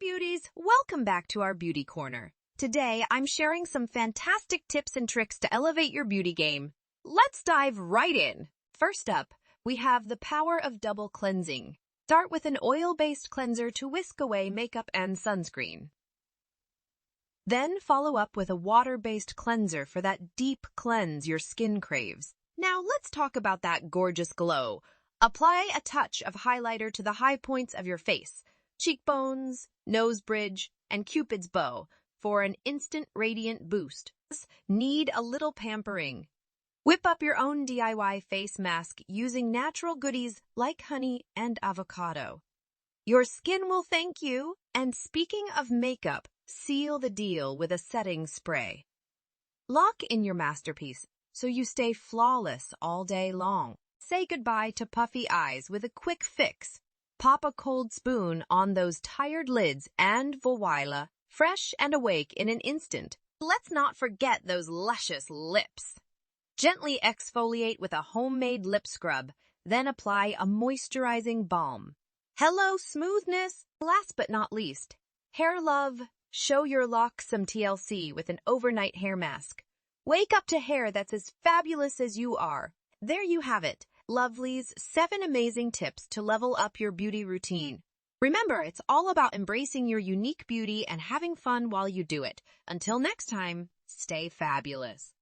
beauties, welcome back to our beauty corner. Today, I'm sharing some fantastic tips and tricks to elevate your beauty game. Let's dive right in. First up, we have the power of double cleansing. Start with an oil-based cleanser to whisk away makeup and sunscreen. Then follow up with a water-based cleanser for that deep cleanse your skin craves. Now let's talk about that gorgeous glow. Apply a touch of highlighter to the high points of your face, cheekbones, nose bridge, and Cupid's bow for an instant radiant boost. Need a little pampering. Whip up your own DIY face mask using natural goodies like honey and avocado. Your skin will thank you. And speaking of makeup, seal the deal with a setting spray. Lock in your masterpiece so you stay flawless all day long. Say goodbye to puffy eyes with a quick fix. Pop a cold spoon on those tired lids and voila, fresh and awake in an instant. Let's not forget those luscious lips. Gently exfoliate with a homemade lip scrub, then apply a moisturizing balm. Hello, smoothness! Last but not least, hair love. Show your locks some TLC with an overnight hair mask. Wake up to hair that's as fabulous as you are. There you have it, lovelies, 7 amazing tips to level up your beauty routine. Remember, it's all about embracing your unique beauty and having fun while you do it. Until next time, stay fabulous.